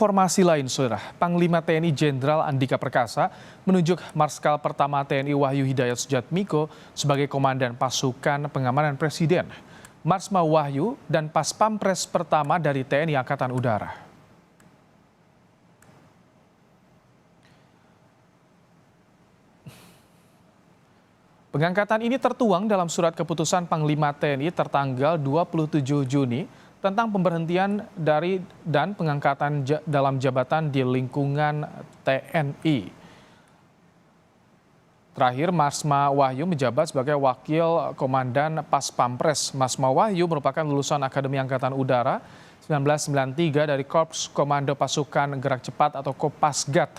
Informasi lain, Saudara, Panglima TNI Jenderal Andika Perkasa menunjuk Marskal Pertama TNI Wahyu Hidayat Sujatmiko sebagai Komandan Pasukan Pengamanan Presiden, Marsma Wahyu dan Pas Pampres pertama dari TNI Angkatan Udara. Pengangkatan ini tertuang dalam surat keputusan Panglima TNI tertanggal 27 Juni tentang pemberhentian dari dan pengangkatan dalam jabatan di lingkungan TNI. Terakhir, Marsma Wahyu menjabat sebagai Wakil Komandan Pas Pampres. Marsma Wahyu merupakan lulusan Akademi Angkatan Udara 1993 dari Korps Komando Pasukan Gerak Cepat atau Kopasgat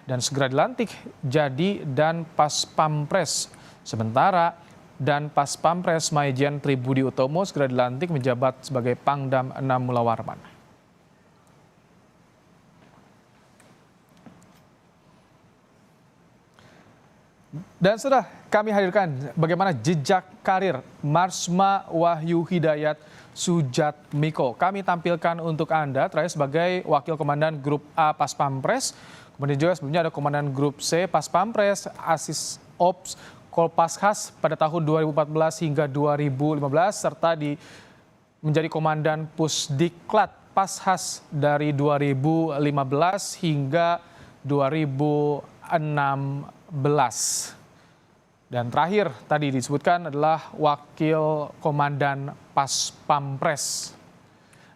dan segera dilantik jadi Dan Pas Pampres. Sementara Dan Pas Pampres Maijen Tribudi Utomo segera dilantik menjabat sebagai Pangdam 6 Mula Warman. Dan sudah kami hadirkan bagaimana jejak karir Marsma Wahyu Hidayat Sujatmiko. Kami tampilkan untuk Anda terakhir sebagai Wakil Komandan Grup A Pas Pampres. Kemudian juga sebelumnya ada Komandan Grup C Pas Pampres, Asis Ops Kopaskas pada tahun 2014 hingga 2015 serta menjadi Komandan Pusdiklat Pashas dari 2015 hingga 2016. Dan terakhir tadi disebutkan adalah Wakil Komandan Pas Pampres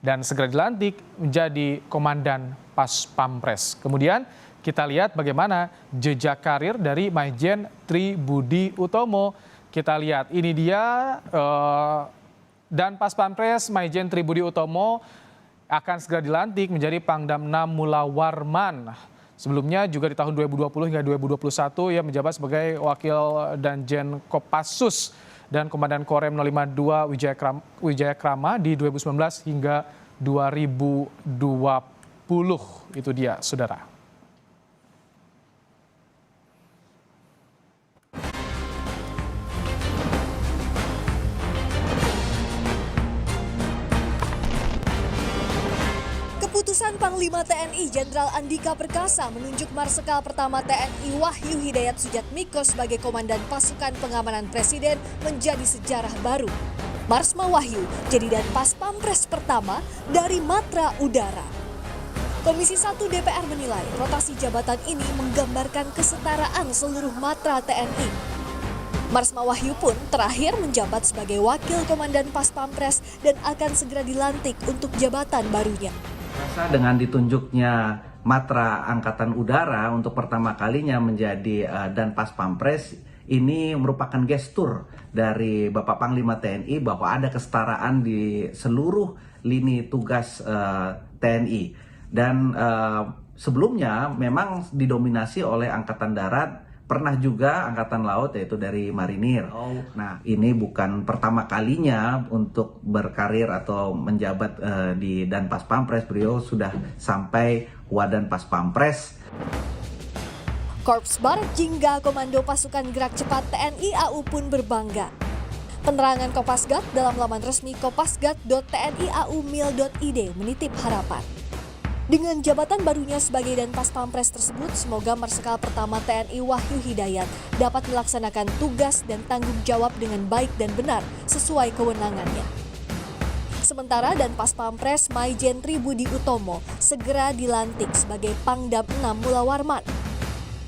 dan segera dilantik menjadi Komandan Pas Pampres. Kemudian kita lihat bagaimana jejak karir dari Maijen Tribudi Utomo. Kita lihat ini dia Dan Pas Pampres Maijen Tribudi Utomo akan segera dilantik menjadi Pangdam 6 Mula Warman. Sebelumnya juga di tahun 2020 hingga 2021 ia menjabat sebagai Wakil Danjen Kopassus dan Komandan Korem 052 Wijaya Krama di 2019 hingga 2020. Itu dia, Saudara. Keputusan Panglima TNI Jenderal Andika Perkasa menunjuk Marsikal Pertama TNI Wahyu Hidayat Sujatmiko sebagai Komandan Pasukan Pengamanan Presiden menjadi sejarah baru. Marsma Wahyu jadi Dan Pas Pampres pertama dari Matra Udara. Komisi 1 DPR menilai rotasi jabatan ini menggambarkan kesetaraan seluruh matra TNI. Marsma Wahyu pun terakhir menjabat sebagai Wakil Komandan Pas Pampres dan akan segera dilantik untuk jabatan barunya. Dengan ditunjuknya Matra Angkatan Udara untuk pertama kalinya menjadi Dan Pas Pampres, ini merupakan gestur dari Bapak Panglima TNI bahwa ada kesetaraan di seluruh lini tugas TNI. Dan sebelumnya memang didominasi oleh Angkatan Darat, pernah juga Angkatan Laut yaitu dari Marinir. Nah, ini bukan pertama kalinya untuk berkarir atau menjabat di Dan Pas Pampres. Beliau sudah sampai Wadan Pas Pampres. Korps Barat Jingga Komando Pasukan Gerak Cepat TNI AU pun berbangga. Penerangan Kopasgat dalam laman resmi kopasgat.tniau.mil.id menitip harapan. Dengan jabatan barunya sebagai Dan Pas Pampres tersebut, semoga Marsikal Pertama TNI Wahyu Hidayat dapat melaksanakan tugas dan tanggung jawab dengan baik dan benar sesuai kewenangannya. Sementara Dan Pas Pampres Maijen Tribudi Utomo segera dilantik sebagai Pangdam 6 Mula Warman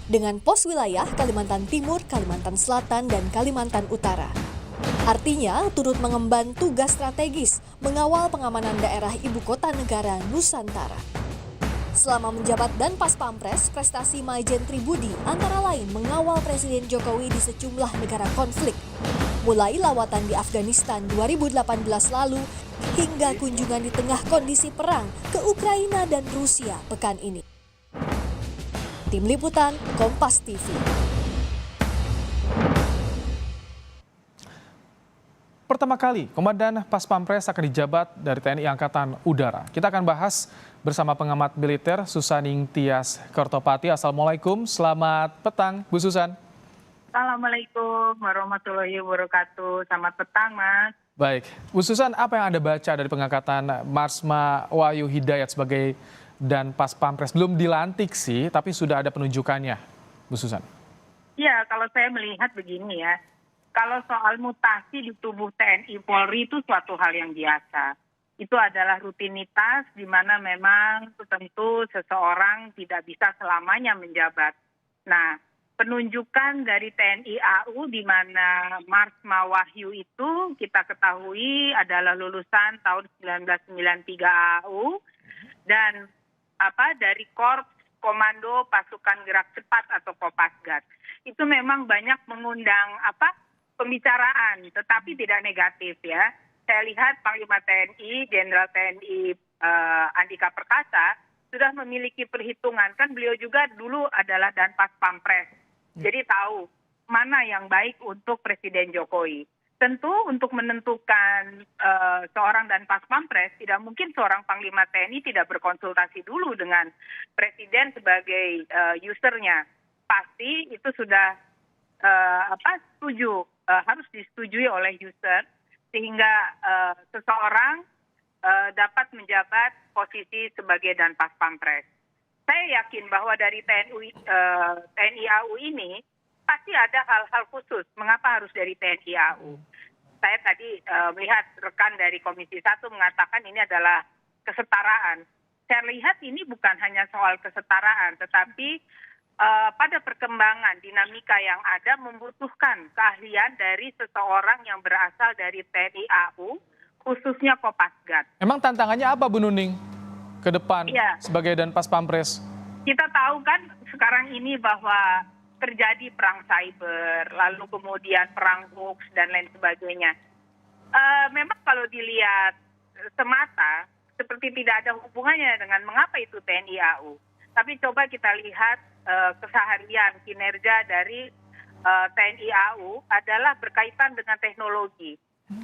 dengan pos wilayah Kalimantan Timur, Kalimantan Selatan, dan Kalimantan Utara. Artinya turut mengemban tugas strategis mengawal pengamanan daerah ibu kota negara Nusantara. Selama menjabat Dan Pas Pampres, prestasi Maijen Tribudi antara lain mengawal Presiden Jokowi di sejumlah negara konflik. Mulai lawatan di Afghanistan 2018 lalu, hingga kunjungan di tengah kondisi perang ke Ukraina dan Rusia pekan ini. Tim Liputan, Kompas TV. Pertama kali, Komandan Pas Pampres akan dijabat dari TNI Angkatan Udara. Kita akan bahas bersama pengamat militer Susaning Tias Kertopati. Assalamualaikum, selamat petang Bu Susan. Assalamualaikum warahmatullahi wabarakatuh. Selamat petang, Mas. Baik, Bu Susan, apa yang Anda baca dari pengangkatan Marsma Wahyu Hidayat sebagai dan Pas Pampres? Belum dilantik sih, tapi sudah ada penunjukannya, Bu Susan. Ya, kalau saya melihat begini ya, kalau soal mutasi di tubuh TNI Polri itu suatu hal yang biasa. Itu adalah rutinitas di mana memang tentu seseorang tidak bisa selamanya menjabat. Nah, penunjukan dari TNI AU di mana Marsma Wahyu itu kita ketahui adalah lulusan tahun 1993 AU dan dari Korps Komando Pasukan Gerak Cepat atau Kopasgat. Itu memang banyak mengundang pembicaraan, tetapi tidak negatif ya. Saya lihat Panglima TNI, Jenderal TNI Andika Perkasa sudah memiliki perhitungan. Kan beliau juga dulu adalah Danpas Pampres. Jadi tahu mana yang baik untuk Presiden Jokowi. Tentu untuk menentukan seorang Danpas Pampres, tidak mungkin seorang Panglima TNI tidak berkonsultasi dulu dengan Presiden sebagai usernya. Pasti itu sudah setuju, harus disetujui oleh user, sehingga seseorang dapat menjabat posisi sebagai Danpas Pampres. Saya yakin bahwa dari TNI AU ini pasti ada hal-hal khusus mengapa harus dari TNI AU. Saya tadi melihat rekan dari Komisi 1 mengatakan ini adalah kesetaraan. Saya lihat ini bukan hanya soal kesetaraan, tetapi pada perkembangan dinamika yang ada membutuhkan keahlian dari seseorang yang berasal dari TNI AU, khususnya Kopasgat. Emang tantangannya apa, Bu Nuning, ke depan sebagai Danpas Pampres? Kita tahu kan sekarang ini bahwa terjadi perang cyber, lalu kemudian perang hoax dan lain sebagainya. Memang kalau dilihat semata, seperti tidak ada hubungannya dengan mengapa itu TNI AU. Tapi coba kita lihat keseharian kinerja dari TNI AU adalah berkaitan dengan teknologi.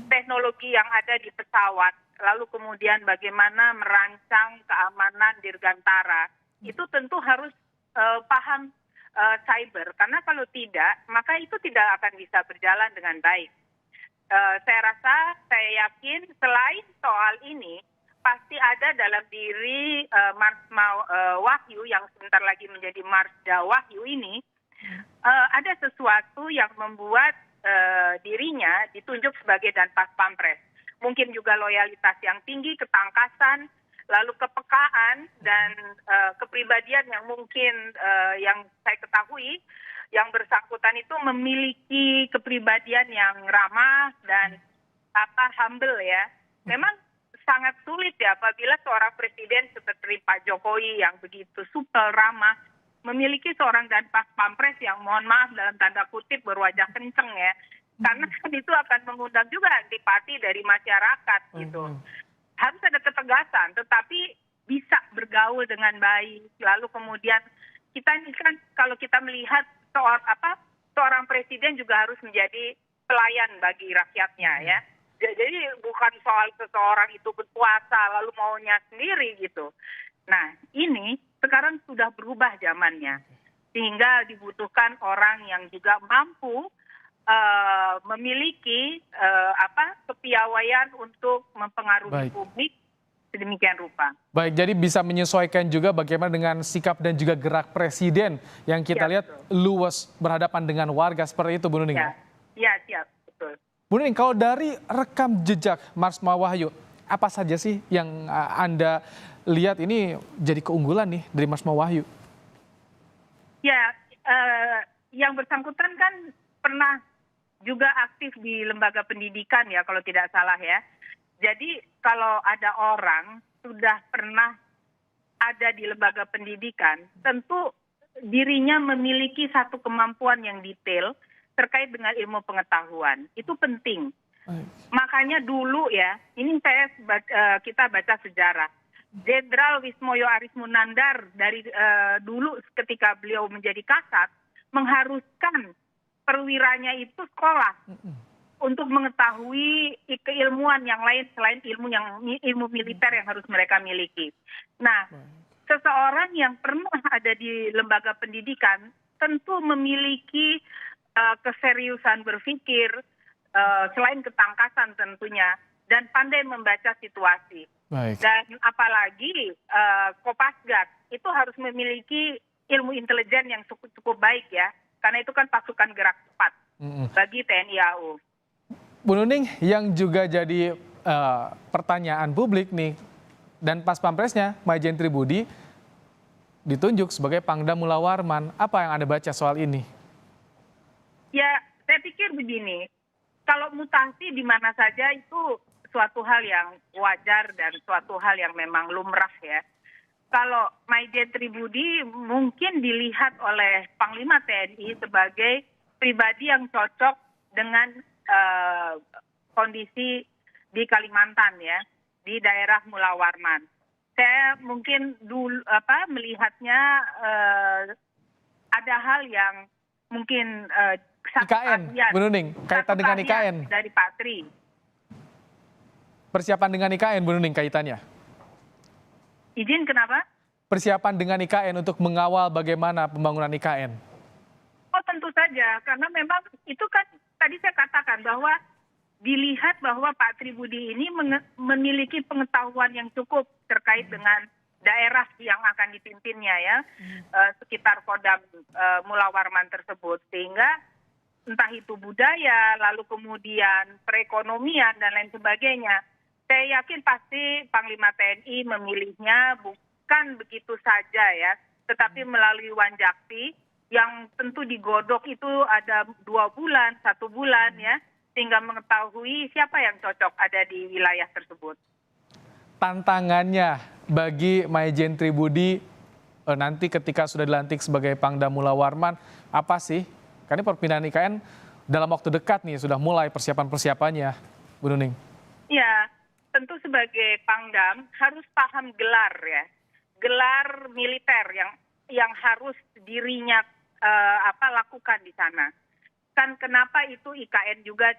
Teknologi yang ada di pesawat, lalu kemudian bagaimana merancang keamanan dirgantara. Itu tentu harus paham cyber, karena kalau tidak, maka itu tidak akan bisa berjalan dengan baik. Saya yakin selain soal ini, pasti ada dalam diri Marsma Wahyu yang sebentar lagi menjadi Marsda Wahyu ini, ada sesuatu yang membuat dirinya ditunjuk sebagai Danpas Pampres. Mungkin juga loyalitas yang tinggi, ketangkasan, lalu kepekaan dan kepribadian yang mungkin yang saya ketahui yang bersangkutan itu memiliki kepribadian yang ramah dan humble ya. Memang sangat sulit ya apabila seorang presiden seperti Pak Jokowi yang begitu supel ramah memiliki seorang Danpas Pampres yang mohon maaf dalam tanda kutip berwajah kenceng ya. Karena itu akan mengundang juga antipati dari masyarakat gitu. Harus ada ketegasan, tetapi bisa bergaul dengan baik. Lalu kemudian kita ini kan kalau kita melihat seorang presiden juga harus menjadi pelayan bagi rakyatnya ya. Jadi bukan soal seseorang itu berkuasa lalu maunya sendiri gitu. Nah ini sekarang sudah berubah zamannya. Sehingga dibutuhkan orang yang juga mampu memiliki kepiawaian untuk mempengaruhi publik sedemikian rupa. Baik, jadi bisa menyesuaikan juga bagaimana dengan sikap dan juga gerak presiden yang kita lihat luas berhadapan dengan warga seperti itu, Bu Nuning. Ya, siap, betul. Bu Nuning, kalau dari rekam jejak Marsma Wahyu, apa saja sih yang Anda lihat ini jadi keunggulan nih dari Marsma Wahyu? Ya, yang bersangkutan kan pernah juga aktif di lembaga pendidikan ya kalau tidak salah ya. Jadi kalau ada orang sudah pernah ada di lembaga pendidikan, tentu dirinya memiliki satu kemampuan yang detail terkait dengan ilmu pengetahuan. Itu penting. Makanya dulu ya, ini kita baca sejarah. Jenderal Wismoyo Arismunandar dari dulu ketika beliau menjadi Kasat mengharuskan perwiranya itu sekolah untuk mengetahui keilmuan yang lain selain ilmu militer yang harus mereka miliki. Nah, seseorang yang pernah ada di lembaga pendidikan tentu memiliki keseriusan berpikir selain ketangkasan tentunya dan pandai membaca situasi. Baik. Dan apalagi Kopasgat itu harus memiliki ilmu intelijen yang cukup baik ya, karena itu kan pasukan gerak cepat bagi TNI AU. Bu Nuning, yang juga jadi pertanyaan publik nih, dan Pas Pampresnya Majen Tribudi ditunjuk sebagai Pangdam Mula Warman. Apa yang Anda baca soal ini? Ya, saya pikir begini, kalau mutasi di mana saja itu suatu hal yang wajar dan suatu hal yang memang lumrah ya. Kalau Majen Tribudi mungkin dilihat oleh Panglima TNI sebagai pribadi yang cocok dengan kondisi di Kalimantan ya, di daerah Mula Warman. Saya mungkin dulu IKN, ada hal yang mungkin Bu Nuning, kaitan dengan IKN. Dari Pak Tri. Persiapan dengan IKN, Bu Nuning, kaitannya. Izin kenapa? Persiapan dengan IKN untuk mengawal bagaimana pembangunan IKN. Oh tentu saja, karena memang itu kan tadi saya katakan bahwa dilihat bahwa Pak Tribudi ini memiliki pengetahuan yang cukup terkait dengan daerah yang akan dipimpinnya ya, sekitar Kodam Mula Warman tersebut. Sehingga entah itu budaya, lalu kemudian perekonomian dan lain sebagainya. Saya yakin pasti Panglima TNI memilihnya bukan begitu saja ya, tetapi melalui Wanjakti yang tentu digodok itu ada 2 bulan, 1 bulan ya, sehingga mengetahui siapa yang cocok ada di wilayah tersebut. Tantangannya bagi Majen Tribudi nanti ketika sudah dilantik sebagai Pangdam Mula Warman, apa sih? Karena perpindahan IKN dalam waktu dekat nih sudah mulai persiapan-persiapannya, Bu Nuning. Ya, tentu sebagai Pangdam harus paham gelar ya, gelar militer yang harus dirinya lakukan di sana. Kan kenapa itu IKN juga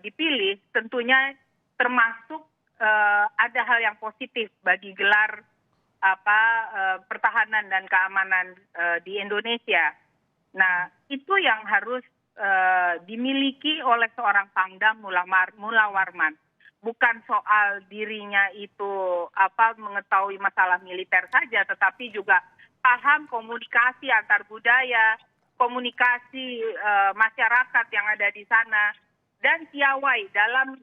dipilih, tentunya termasuk ada hal yang positif bagi gelar pertahanan dan keamanan di Indonesia. Nah, itu yang harus dimiliki oleh seorang Pangdam Mula Warman. Bukan soal dirinya itu mengetahui masalah militer saja, tetapi juga paham komunikasi antar budaya, komunikasi masyarakat yang ada di sana, dan piawai dalam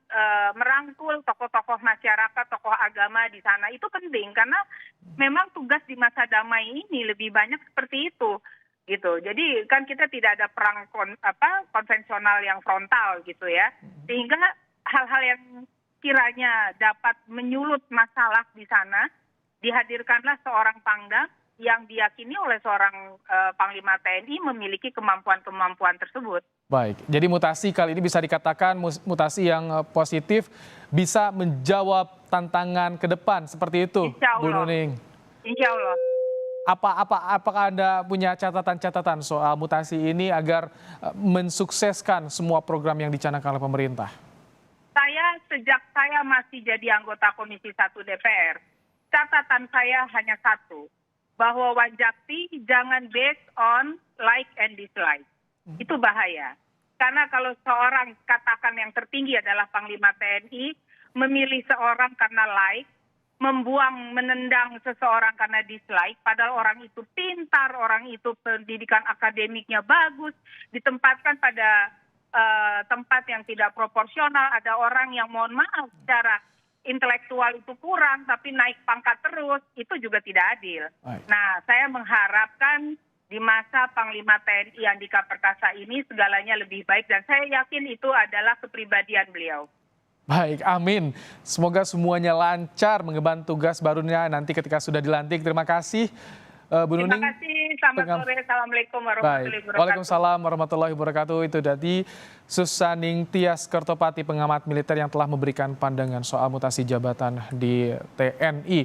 merangkul tokoh-tokoh masyarakat, tokoh agama di sana. Itu penting karena memang tugas di masa damai ini lebih banyak seperti itu, gitu. Jadi kan kita tidak ada perang konvensional yang frontal gitu ya, sehingga hal-hal yang kiranya dapat menyulut masalah di sana dihadirkanlah seorang Pangdam yang diyakini oleh seorang Panglima TNI memiliki kemampuan-kemampuan tersebut. Baik, jadi mutasi kali ini bisa dikatakan mutasi yang positif, bisa menjawab tantangan ke depan seperti itu, Bu Nuning. Insya Allah. Apakah Anda punya catatan-catatan soal mutasi ini agar mensukseskan semua program yang dicanangkan oleh pemerintah? Sejak saya masih jadi anggota Komisi 1 DPR, catatan saya hanya satu, bahwa Wanjakti jangan based on like and dislike. Itu bahaya. Karena kalau seorang, katakan yang tertinggi adalah Panglima TNI, memilih seorang karena like, menendang seseorang karena dislike, padahal orang itu pintar, orang itu pendidikan akademiknya bagus, ditempatkan pada tempat yang tidak proporsional, ada orang yang mohon maaf secara intelektual itu kurang, tapi naik pangkat terus, itu juga tidak adil. Baik. Nah, saya mengharapkan di masa Panglima TNI Andika Perkasa ini segalanya lebih baik, dan saya yakin itu adalah kepribadian beliau. Baik, amin. Semoga semuanya lancar mengemban tugas barunya nanti ketika sudah dilantik. Terima kasih, Bu Nuning. Terima kasih, selamat sore. Assalamualaikum warahmatullahi wabarakatuh. Waalaikumsalam warahmatullahi wabarakatuh. Itu tadi Susaning Tias Kertopati, pengamat militer yang telah memberikan pandangan soal mutasi jabatan di TNI.